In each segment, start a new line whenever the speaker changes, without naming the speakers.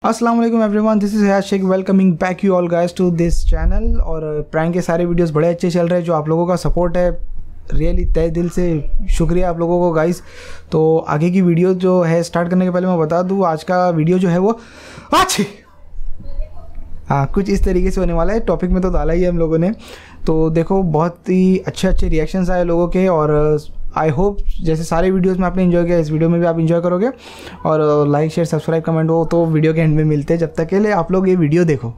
अस्सलाम वालेकुम everyone, this is Hash Sheikh welcoming back you all guys to this channel. और prank के सारे वीडियोस बड़े अच्छे चल रहे हैं। जो आप लोगों का सपोर्ट है, रियली तहे दिल से शुक्रिया आप लोगों को गाइस। तो आगे की वीडियो जो है स्टार्ट करने के पहले मैं बता दूं, आज का वीडियो जो है वो अच्छी कुछ इस तरीके से होने वाला है। टॉपिक में तो डाला ही है हम लोगों ने, तो देखो बहुत ही अच्छे रिएक्शंस आए लोगों के। और आई होप जैसे सारे वीडियोस में आपने एंजॉय किया, इस वीडियो में भी आप एंजॉय करोगे। और लाइक शेयर सब्सक्राइब कमेंट हो तो वीडियो के एंड में मिलते हैं। जब तक के लिए आप लोग ये वीडियो देखो।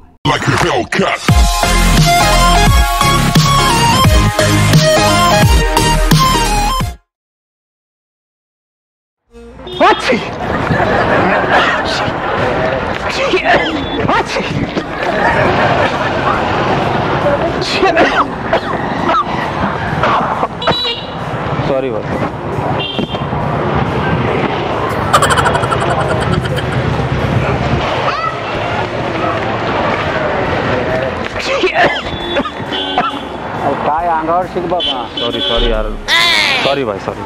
सॉरी भाई,
अब काय अंगावर शिक बाबा.
सॉरी यार, सॉरी भाई, सॉरी।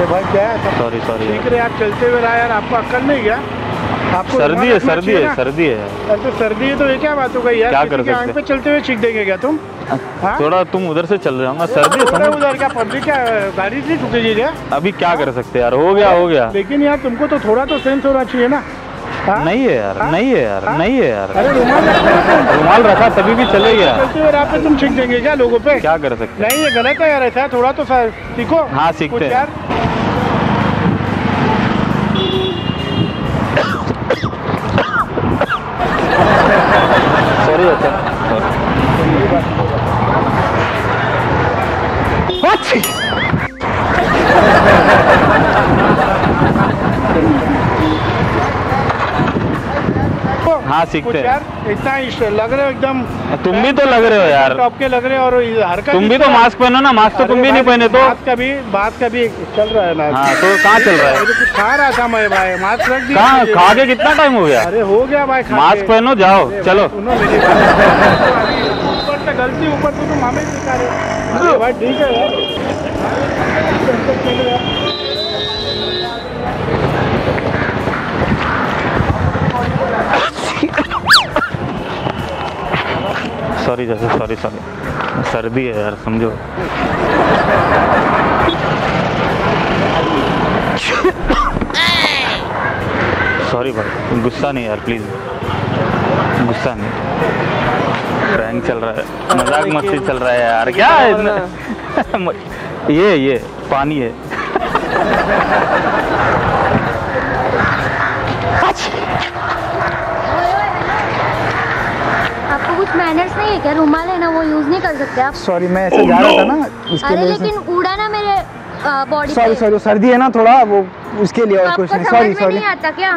भाई क्या है?
सॉरी
ठीक है, आप चलते हुए रहा यार, आपको अक्ल नहीं क्या? आपको
सर्दी है, सर्दी है।
अरे तो सर्दी है तो ये क्या बात हो गई यार?
क्या कर सकते?
आंख पे चलते हुए छींक देंगे क्या तुम?
थोड़ा तुम उधर से चल रहे हो, सर्दी है।
उधर क्या पब्लिक क्या गाड़ी नहीं ठुकेगी क्या?
अभी क्या कर सकते यार, हो गया।
लेकिन यार तुमको तो थोड़ा तो सेंस होना चाहिए ना।
नहीं है यार।
अरे
रुमाल रखा तभी भी चले गया।
चलते हुए राह पे तुम छींक देंगे क्या लोगों पे?
क्या कर सकते?
नहीं, ये गलत है यार, ऐसा थोड़ा तो सीखो।
हाँ, सीखते हैं
यार।
सॉरी अच्छा। हाँ, सीखते हैं
यार। इतना लग रहे हो एकदम।
तुम भी तो लग रहे हो यार,
टॉप के लग रहे हो। और हरकत
तुम भी तो मास्क पहनो ना। मास्क तो तुम भी नहीं पहने तो।
बात का भी चल रहा है ना।
हाँ, तो कहाँ चल रहा है?
कुछ खा रहा था मैं भाई, मास्क रख दिया।
कहाँ खा के कितना टाइम हो गया?
अरे हो गया भाई,
मास्क पहनो, जाओ चलो।
ऊपर से गलती, ऊपर से तुम हमें सिखा रहे हो भाई। ठीक है यार,
सॉरी। सर्दी है यार, समझो। सॉरी भाई, गुस्सा नहीं यार, प्लीज गुस्सा नहीं। प्रैंक चल रहा है, मजाक मस्ती चल रहा है यार। क्या है ये पानी है।
आपको कुछ मैनर्स नहीं है क्या? रुमाल है ना, वो यूज नहीं कर सकते आप?
सॉरी, मैं ऐसे जा रहा था ना इसके
अरे
लिए।
लेकिन उड़ा ना मेरे बॉडी
सॉरी, सर्दी है ना थोड़ा, वो उसके लिए। और कुछ नहीं। सॉरी।
नहीं आता क्या?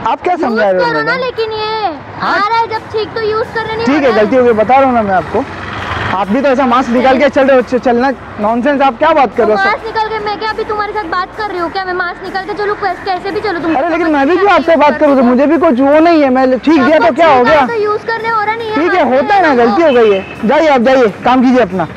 आप क्या समझा रहे हो?
करो ना, लेकिन ये आ रहा है जब ठीक तो यूज कर रहे नहीं।
ठीक है, गलती हो गई, बता रहा हूँ ना मैं आपको। आप भी तो ऐसा मास्क निकाल के चल रहे हो, चलना नॉनसेंस। आप क्या बात कर रहे हो?
मास्क निकाल के मैं क्या अभी तुम्हारे साथ बात कर रही हूँ क्या? मैं मास्क निकाल के चलूँ कैसे भी चलूँ तुम?
अरे लेकिन मैं भी क्यों आपसे बात करूँ? तो मुझे भी कुछ वो नहीं है, मैं ठीक दिया तो क्या हो गया?
तो यूज करने हो रहा नहीं है।
ठीक है, होता है ना, गलती हो गई है। जाइए आप, जाइए, काम कीजिए अपना।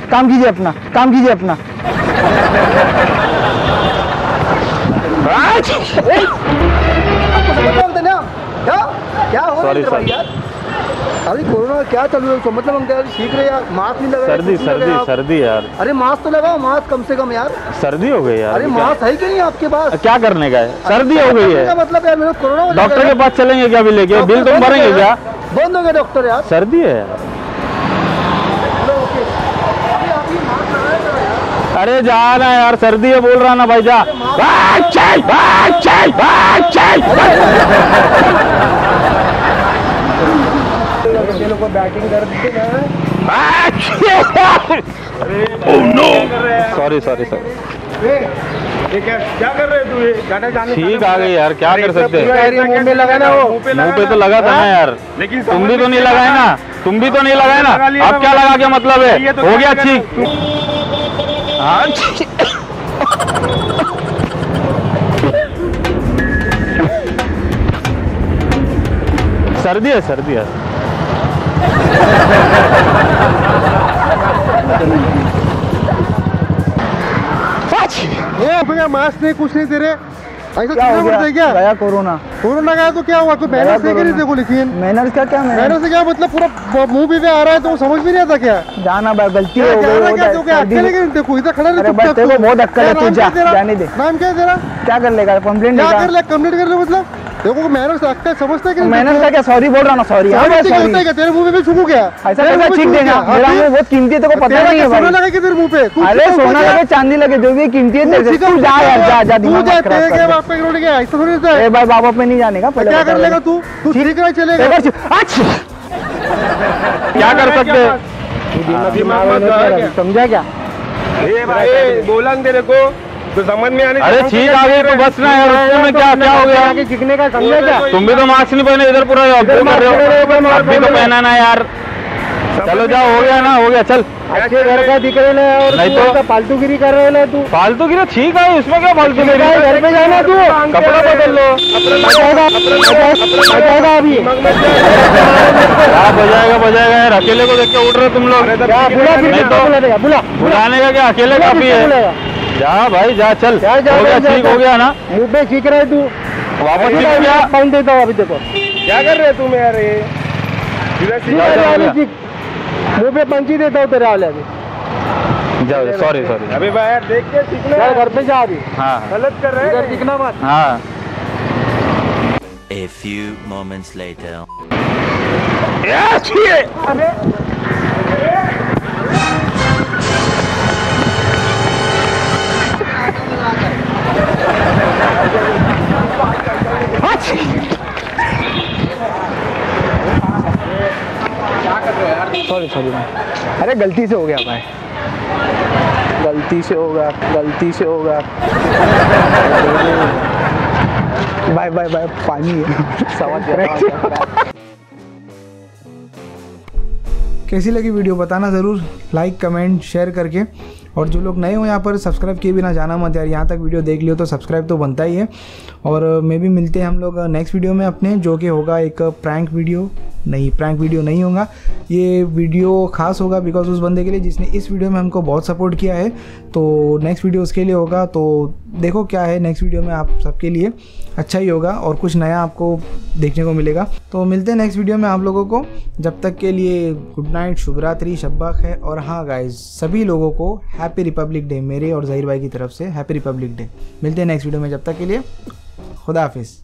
क्या हो
सॉरी
अभी कोरोना क्या चल रहा है? मतलब हम क्या सीख रहे यार, मास्क नहीं लगा।
सर्दी यार।
अरे मास्क तो लगाओ, मास्क कम से कम यार।
सर्दी हो गई यार।
अरे मास्क है कि नहीं आपके पास?
क्या करने का है? सर्दी हो गई है।
मतलब यार, मेरे कोरोना।
डॉक्टर के पास चलेंगे क्या? भी लेके बिल तुम भरेंगे क्या?
बंद हो गया डॉक्टर यार।
सर्दी है यार। अरे जाना यार, सर्दी है बोल रहा ना भाई, जा।
बैटिंग कर
सॉरी।
क्या कर रहे तू? ये गाना जाने
ठीक आ गई यार, क्या कर सकते हैं?
मुंह में लगा ना, वो
मुंह पे तो लगा था ना यार।
लेकिन
तुम भी तो नहीं लगाए ना। अब क्या लगा के मतलब है? हो गया ठीक। सर्दी है, सर्दी है।
गया, मास्क नहीं, कुछ नहीं तेरे, ऐसा
क्या हो
करना पड़ता है क्या?
गया कोरोना।
कोरोना गया तो क्या हुआ? कोई मैनर्स है कि नहीं? देखो लेकिन
मैनर्स का क्या
मैनर्स से क्या मतलब, पूरा मुंह भी आ रहा है तो समझ भी नहीं आता क्या?
जाना भाई, गलती हो
क्या
गई।
क्या तो क्या अकेले के देखो इधर खड़ा
अरे बस तेरे को बहुत अक्कल है, तू जा, जाने दे।
नाम क्या है तेरा?
क्या कर लेगा, कंप्लेंट
क्या
देगा?
कर ले, कंप्लीट कर ले मतलब? देखो मैनर्स अक्कल समझता है कि
मैनर्स का क्या, सॉरी बोल रहा ना, सॉरी
होता है क्या? तेरे मुंह पे भी छुपू क्या?
ऐसा कैसा छींक देगा? मेरा मुंह बहुत कीमती है, तेरे को पता नहीं है
सोना
भाई।
लगा कि तेरे मुंह पे?
अरे सोना लगे, चांदी लगे, जो भी कीमती है तेरे, तू जा यार, जा जा, दिमाग मत खराब कर।
बाप पे रोड गया ऐसा थोड़ी होता है।
ए भाई, बाबा पे नहीं जाने का, पहले
क्या
बता
कर
दे।
लेगा तू? तू ठीक नहीं चलेगा।
क्या कर सकते हैं?
दिमाग मत दौड़ा,
समझा क्या?
बोला तेरे को तो समझ में आने।
अरे ठीक आ गई तो बस ना यार, उसमें क्या क्या हो गया?
आगे चिकने का समझा क्या?
तुम भी तो मास्क नहीं पहने, इधर पूरा ऑब्जर्व कर रहे हो, अब भी तो पहना ना यार। चलो जाओ, हो गया ना, हो गया, चल।
अच्छे घर का दिख रहे ना, और
नहीं
तू
तो-
ऐसा फालतूगिरी कर रहे ना तू।
फालतू की ठीक है, इसमें क्या फालतू की?
घर पे जाना तू,
कपड़ा बदल लो।
बचाएगा अभी।
आप बजाएगा यार, अकेले को देख के उठ रहे हो तुम लोग।
बुला फिर
नहीं तो-
बुला देगा, बुला
बुलाने का क्या, अकेले काफी है। जा भाई जा, चल,
जा, जा,
हो गया,
जा,
ठीक
जा।
हो गया ना,
मुंह पे सीख रहा है तू।
वापस सीख गया।
पाउंड देता हूँ अभी देखो। क्या कर रहे तुम यार? मुंह पे पंची देता हूँ तेरे वाले अभी।
जाओ, सॉरी सॉरी।
अभी बाहर देख के सीखना है, घर पे जा अभी।
हाँ
गलत कर रहे हैं, सीखना मत।
हाँ।
A few moments later.
Sorry sorry भाई, अरे गलती से हो गया भाई, गलती से होगा, गलती से होगा। बाय बाय बाय, पानी है। समझ गया। कैसी लगी वीडियो बताना ज़रूर, लाइक कमेंट शेयर करके। और जो लोग नए हो यहाँ पर, सब्सक्राइब किए बिना जाना मत यार, यहाँ तक वीडियो देख लियो तो सब्सक्राइब तो बनता ही है। और मे भी मिलते हैं हम लोग नेक्स्ट वीडियो में अपने, जो कि होगा एक प्रैंक वीडियो नहीं होगा, ये वीडियो खास होगा बिकॉज उस बंदे के लिए जिसने इस वीडियो में हमको बहुत सपोर्ट किया है। तो नेक्स्ट वीडियो उसके लिए होगा, तो देखो क्या है नेक्स्ट वीडियो में, आप सबके लिए अच्छा ही होगा और कुछ नया आपको देखने को मिलेगा। तो मिलते हैं नेक्स्ट वीडियो में आप लोगों को, जब तक के लिए गुड नाइट, शुभ रात्रि, शब खैर। और हाँ गाइज, सभी लोगों को हैप्पी रिपब्लिक डे मेरे और ज़हीर भाई की तरफ से, हैप्पी रिपब्लिक डे। मिलते हैं नेक्स्ट वीडियो में, जब तक के लिए खुदा हाफिज़।